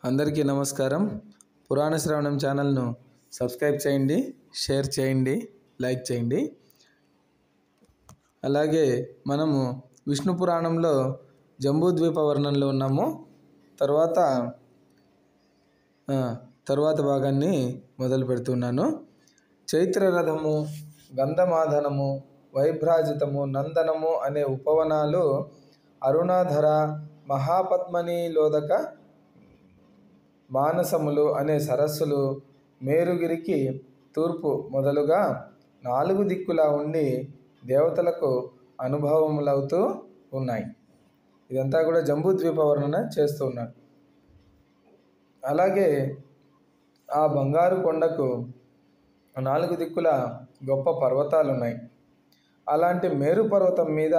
అందరికీ నమస్కారం. పురాణ శ్రవణం ఛానల్ను సబ్స్క్రైబ్ చేయండి, షేర్ చేయండి, లైక్ చేయండి. అలాగే మనము విష్ణు పురాణంలో జంబూద్వీప వర్ణనలో ఉన్నాము. తర్వాత భాగాన్ని మొదలు పెడుతున్నాను. చైత్రరథము, గంధమాదనము, వైభ్రాజితము, నందనము అనే ఉపవనాలు, అరుణాధర, మహాపద్మనీలోదక, మానసములు అనే సరస్సులు, మేరుగిరికి తూర్పు మొదలుగా 4 దిక్కులా ఉండి దేవతలకు అనుభవములవుతూ ఉన్నాయి. ఇదంతా కూడా జంబూద్వీప వర్ణన చేస్తూ ఉన్నాడు. అలాగే ఆ బంగారు కొండకు 4 దిక్కుల గొప్ప పర్వతాలు ఉన్నాయి. అలాంటి మేరు పర్వతం మీద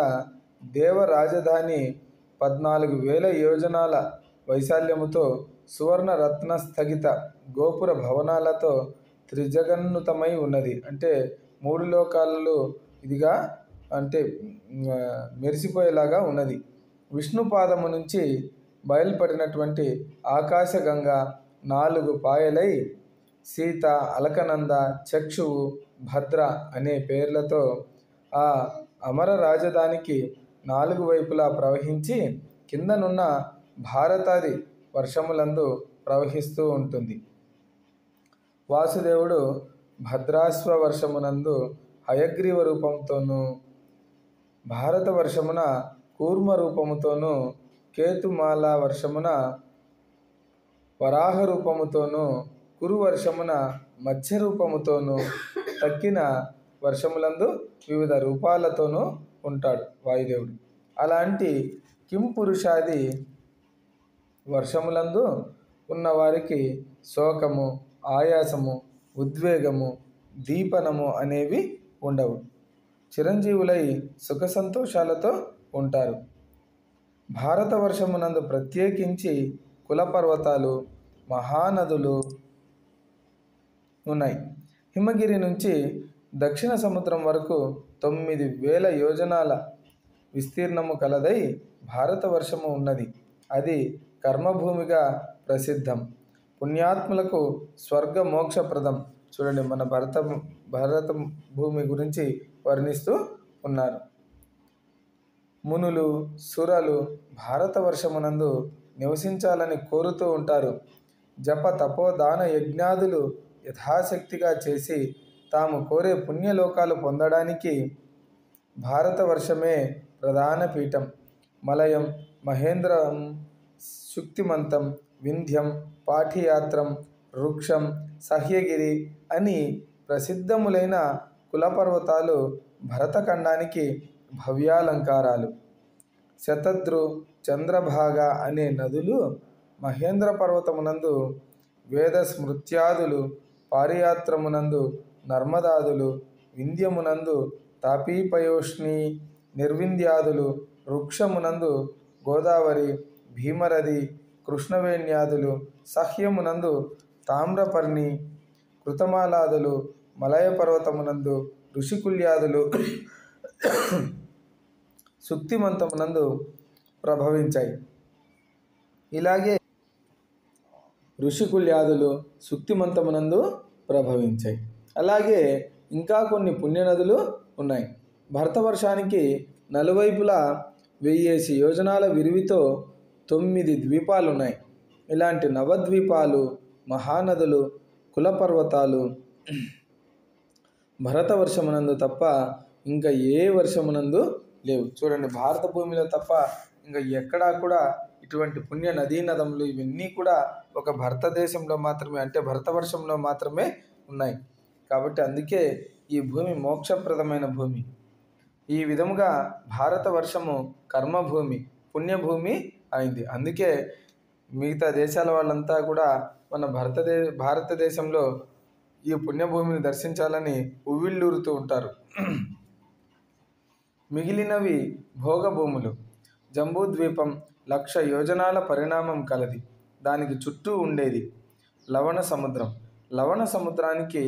దేవ రాజధాని 14,000 యోజనాల వైశాల్యముతో సువర్ణ రత్న స్థగిత గోపుర భవనాలతో త్రిజగన్నుతమై ఉన్నది. అంటే 3 లోకాలలో ఇదిగా మెరిసిపోయేలాగా ఉన్నది. విష్ణు పాదము నుంచి బయలుపడినటువంటి ఆకాశగంగ 4 పాయలై సీత, అలకనంద, చక్షువు, భద్ర అనే పేర్లతో ఆ అమర రాజధానికి 4 వైపులా ప్రవహించి కిందనున్న భారతాది వర్షములందు ప్రవహిస్తూ ఉంటుంది. వాసుదేవుడు భద్రాశ్వ వర్షమునందు హయగ్రీవ రూపంతోనూ, భారత వర్షమున కూర్మ రూపముతోనూ, కేతుమాల వర్షమున వరాహ రూపముతోనూ, కురు వర్షమున మత్స్య రూపముతోనూ, తక్కిన వర్షములందు వివిధ రూపాలతోనూ ఉంటాడు వాయుదేవుడు. అలాంటి కింపురుషాది వర్షములందు ఉన్నవారికి శోకము, ఆయాసము, ఉద్వేగము, దీపనము అనేవి ఉండవు. చిరంజీవులై సుఖ సంతోషాలతో ఉంటారు. భారత వర్షమునందు ప్రత్యేకించి కులపర్వతాలు, మహానదులు ఉన్నాయి. హిమగిరి నుంచి దక్షిణ సముద్రం వరకు 9,000 యోజనాల విస్తీర్ణము కలదై భారత వర్షము ఉన్నది. అది కర్మభూమిగా ప్రసిద్ధం. పుణ్యాత్ములకు స్వర్గ మోక్షప్రదం. చూడండి, మన భారత భూమి గురించి వర్ణిస్తూ ఉన్నారు. మునులు, సురలు భారత వర్షమునందు నివసించాలని కోరుతూ ఉంటారు. జప, తపో, దాన, యజ్ఞాదులు యథాశక్తిగా చేసి తాము కోరే పుణ్యలోకాలు పొందడానికి భారత వర్షమే ప్రధాన పీఠం. మలయం, మహేంద్రం, శుక్తిమంతం, వింధ్యం, పాఠియాత్రం, వృక్షం, సహ్యగిరి అని ప్రసిద్ధములైన కులపర్వతాలు భరతఖండానికి భవ్యాలంకారాలు. శతద్రు, చంద్రభాగ అనే నదులు మహేంద్ర పర్వతమునందు, వేద స్మృత్యాదులు పారియాత్రమునందు నర్మదాదులు, వింధ్యమునందు తాపీపయోష్ణి, నిర్వింధ్యాదులు, వృక్షమునందు గోదావరి, భీమరది, కృష్ణవేణ్యాదులు, సహ్యమునందు తామ్రపర్ణి, కృతమాలాదులు, మలయ పర్వతమునందు ఋషికుల్యాదులు శుక్తిమంతమునందు ప్రభవించాయి. ఇలాగే ఋషికుల్యాదులు శుక్తిమంతమునందు ప్రభవించాయి. అలాగే ఇంకా కొన్ని పుణ్యనదులు ఉన్నాయి. భరతవర్షానికి నలువైపులా 1000 యోజనాల విరివితో 9 ద్వీపాలున్నాయి. ఇలాంటి నవద్వీపాలు, మహానదులు, కులపర్వతాలు భరత వర్షమునందు తప్ప ఇంకా ఏ వర్షమునందు లేవు. చూడండి, భారత భూమిలో తప్ప ఇంకా ఎక్కడా కూడా ఇటువంటి పుణ్య నదీ నదములు ఇవన్నీ కూడా ఒక భారతదేశంలో మాత్రమే, అంటే భరతవర్షంలో మాత్రమే ఉన్నాయి. కాబట్టి అందుకే ఈ భూమి మోక్షప్రదమైన భూమి. ఈ విధముగా భారత వర్షము కర్మభూమి, పుణ్యభూమి అయింది. అందుకే మిగతా దేశాల వాళ్ళంతా కూడా మన భారతదేశంలో ఈ పుణ్యభూమిని దర్శించాలని ఉవ్విళ్ళూరుతూ ఉంటారు. మిగిలినవి భోగభూములు. జంబూద్వీపం 1,00,000 యోజనాల పరిణామం కలది. దానికి చుట్టూ ఉండేది లవణ సముద్రం. లవణ సముద్రానికి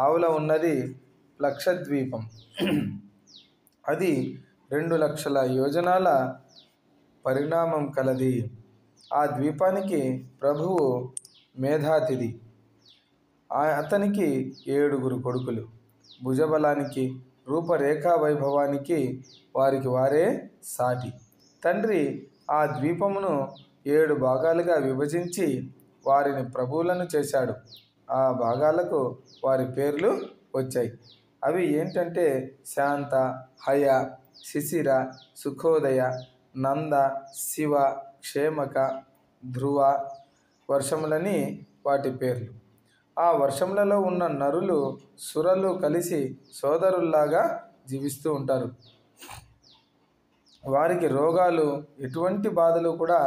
ఆవుల ఉన్నది లక్షద్వీపం. అది 2,00,000 యోజనాల పరిణామం కలది. ఆ ద్వీపానికి ప్రభువు మేధాతిథి. అతనికి 7 కొడుకులు. భుజబలానికి, రూపరేఖా వైభవానికి వారికి వారే సాటి. తండ్రి ఆ ద్వీపమును 7 భాగాలుగా విభజించి వారిని ప్రభువులను చేశాడు. ఆ భాగాలకు వారి పేర్లు వచ్చాయి. అవి ఏంటంటే శాంత, హయ, శిశిర, సుఖోదయ, నంద, శివ, క్షేమక, ధ్రువ వర్షములని వాటి పేర్లు. ఆ వర్షములలో ఉన్న నరులు, సురలు కలిసి సోదరుల్లాగా జీవిస్తూ ఉంటారు. వారికి రోగాలు, ఎటువంటి బాధలు కూడా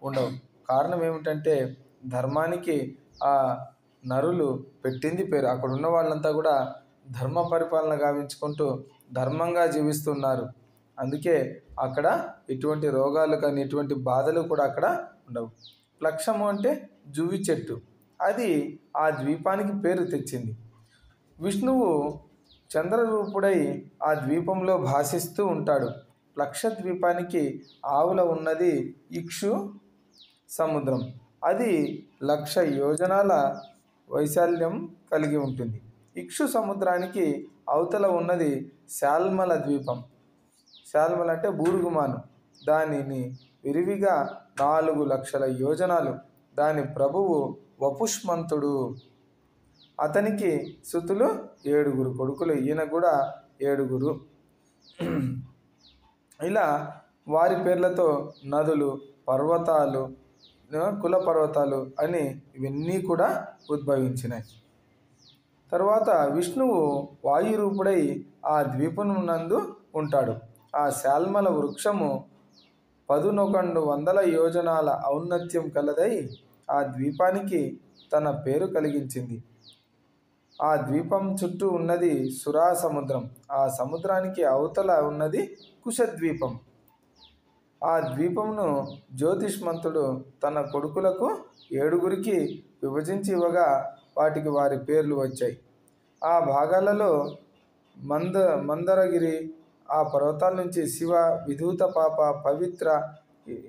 ఉండవు. కారణం ఏమిటంటే ధర్మానికి ఆ నరులు పెట్టింది పేరు. అక్కడ ఉన్న వాళ్ళంతా కూడా ధర్మ పరిపాలన గావించుకుంటూ ధర్మంగా జీవిస్తున్నారు. అందుకే అక్కడ ఎటువంటి రోగాలు కానీ ఎటువంటి బాధలు కూడా అక్కడ ఉండవు. ప్లక్షము అంటే జువ్వి చెట్టు, అది ఆ ద్వీపానికి పేరు తెచ్చింది. విష్ణువు చంద్రరూపుడై ఆ ద్వీపంలో భాసిస్తూ ఉంటాడు. ప్లక్ష ద్వీపానికి ఆవుల ఉన్నది ఇక్షు సముద్రం. అది 1,00,000 యోజనాల వైశాల్యం కలిగి ఉంటుంది. ఇక్షు సముద్రానికి అవతల ఉన్నది శాల్మల ద్వీపం. శాల్మల అంటే బూరుగుమాను. దానిని విరివిగా 4,00,000 యోజనాలు. దాని ప్రభువు వపుష్మంతుడు. అతనికి సుతులు 7 కొడుకులు. ఈయన కూడా 7. ఇలా వారి పేర్లతో నదులు, పర్వతాలు, కుల పర్వతాలు అని ఇవన్నీ కూడా ఉద్భవించినాయి. తర్వాత విష్ణువు వాయురూపుడై ఆ ద్వీపమునందు ఉంటాడు. ఆ శాల్మల వృక్షము 1100 యోజనాల ఔన్నత్యం కలదై ఆ ద్వీపానికి తన పేరు కలిగించింది. ఆ ద్వీపం చుట్టూ ఉన్నది సురా సముద్రం. ఆ సముద్రానికి అవతల ఉన్నది కుశద్వీపం. ఆ ద్వీపమును జ్యోతిష్మంతుడు తన కొడుకులకు 7 విభజించి ఇవ్వగా వాటికి వారి పేర్లు వచ్చాయి. ఆ భాగాలలో మందరగిరి, ఆ పర్వతాల నుంచి శివ, విధూత పాప, పవిత్ర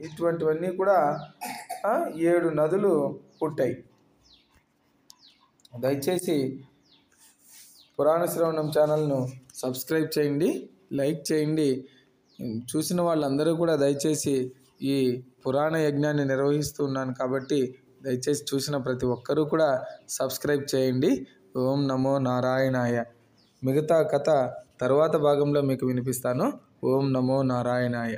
ఇటువంటివన్నీ కూడా 7 నదులు పుట్టాయి. దయచేసి పురాణ శ్రవణం ఛానల్ను సబ్స్క్రైబ్ చేయండి, లైక్ చేయండి. చూసిన వాళ్ళందరూ కూడా దయచేసి ఈ పురాణ యజ్ఞాన్ని నిర్వహిస్తున్నాను కాబట్టి దయచేసి చూసిన ప్రతి ఒక్కరూ కూడా సబ్స్క్రైబ్ చేయండి. ఓం నమో నారాయణాయ. మిగతా కథ తరువాత భాగంలో మీకు వినిపిస్తాను. ఓం నమో నారాయణాయ.